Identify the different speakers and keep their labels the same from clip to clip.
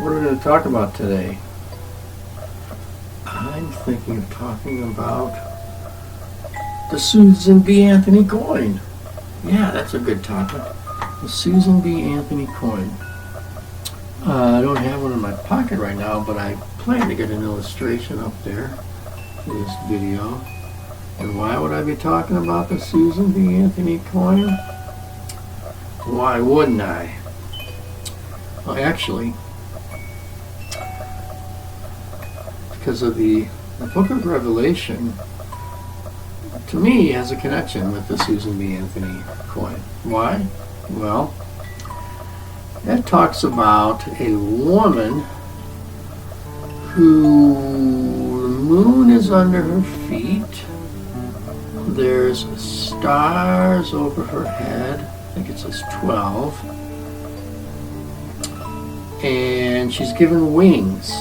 Speaker 1: What are we going to talk about today? I'm thinking of talking about the Susan B. Anthony coin. Yeah, that's a good topic. The Susan B. Anthony coin. I don't have one in my pocket right now, but I plan to get an illustration up there for this video. And why would I be talking about the Susan B. Anthony coin? Why wouldn't I? Well, actually, because of the book of Revelation, to me, has a connection with the Susan B. Anthony coin. Why? Well, that talks about a woman who the moon is under her feet. There's stars over her head. I think it says 12. And she's given wings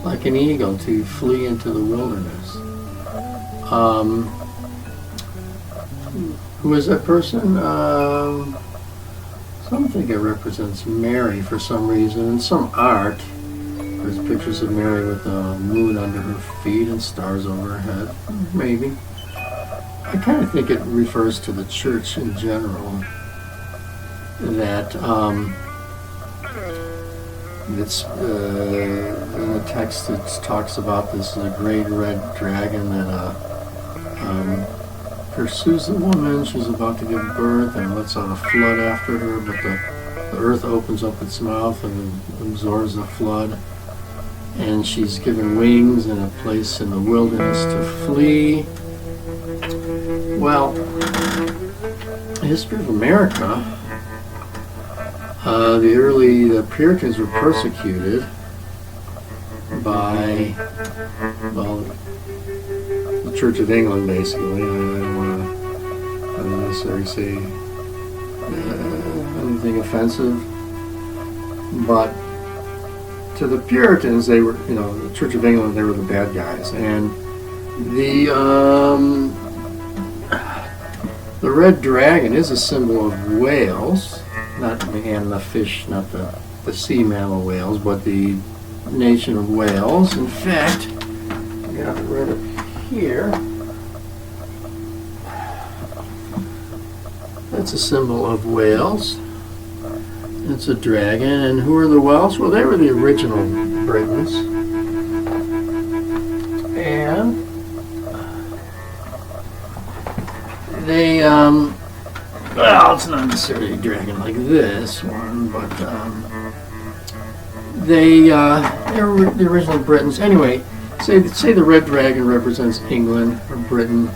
Speaker 1: like an eagle to flee into the wilderness. Who is that person? Some think it represents Mary for some reason. In some art, there's pictures of Mary with the moon under her feet and stars over her head. Maybe. I kind of think it refers to the church in general. That it's in the text it talks about this great red dragon that pursues the woman. She's about to give birth and lets out a flood after her, but the earth opens up its mouth and absorbs the flood, and she's given wings and a place in the wilderness to flee. Well, the history of America, the Puritans were persecuted by, well, the Church of England, basically. I don't want to necessarily say anything offensive, but to the Puritans, they were, the Church of England, they were the bad guys, and the red dragon is a symbol of Wales, not the fish, not the sea mammal whales, but the nation of Wales. In fact, I got it right up here. That's a symbol of Wales. It's a dragon. And who are the Welsh? Well, they were the original Britons. And they, well, it's not necessarily a dragon like this one, but they were the original Britons. Anyway, say the red dragon represents England or Britain,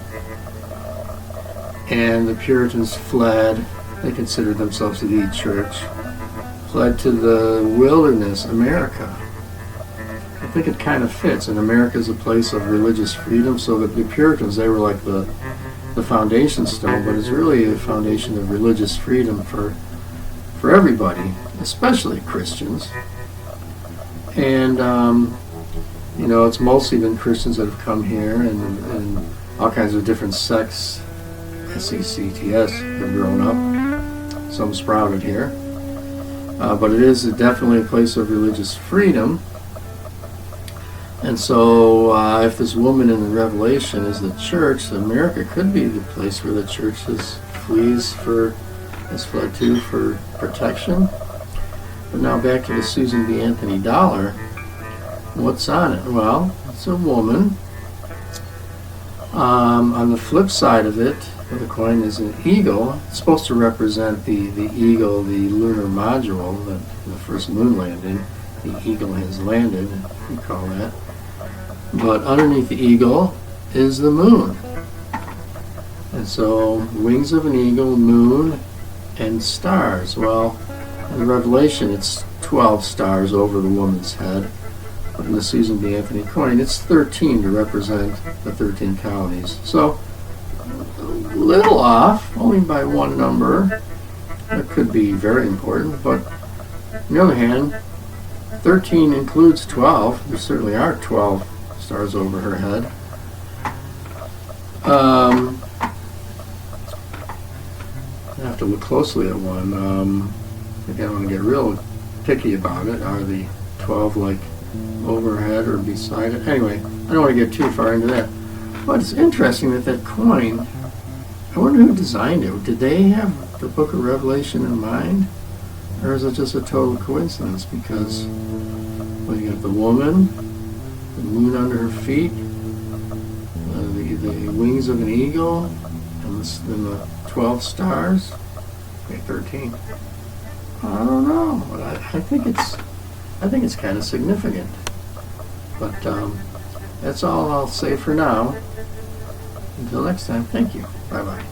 Speaker 1: and the Puritans fled. They considered themselves to be church. Fled to the wilderness, America. I think it kind of fits, and America is a place of religious freedom, so that the Puritans, they were like the foundation stone, but it's really a foundation of religious freedom for everybody, especially Christians. And it's mostly been Christians that have come here, and all kinds of different sects, S-E-C-T-S, have grown up. Some sprouted here. But it is definitely a place of religious freedom. And so if this woman in the Revelation is the church, America could be the place where the church has fled to for protection. But now back to the Susan B. Anthony dollar. What's on it? Well, it's a woman. On the flip side of it, the coin is an eagle. It's supposed to represent the eagle, the lunar module, the first moon landing. The eagle has landed, you call that. But underneath the eagle is the moon. And so, wings of an eagle, moon, and stars. Well, in Revelation, it's 12 stars over the woman's head. But in the Susan B. Anthony coin, it's 13 to represent the 13 colonies. So, a little off, only by one number. That could be very important, but on the other hand, 13 includes 12. There certainly are 12 stars over her head. I have to look closely at one. If I want to get real picky about it, are the 12 like overhead or beside it? Anyway, I don't want to get too far into that. But it's interesting that coin, I wonder who designed it. Did they have the book of Revelation in mind? Or is it just a total coincidence? Because, well, you got the woman, the moon under her feet, the wings of an eagle, and the 12 stars. Okay, 13. I don't know, but I think it's kind of significant. But that's all I'll say for now. Until next time, thank you. Bye-bye.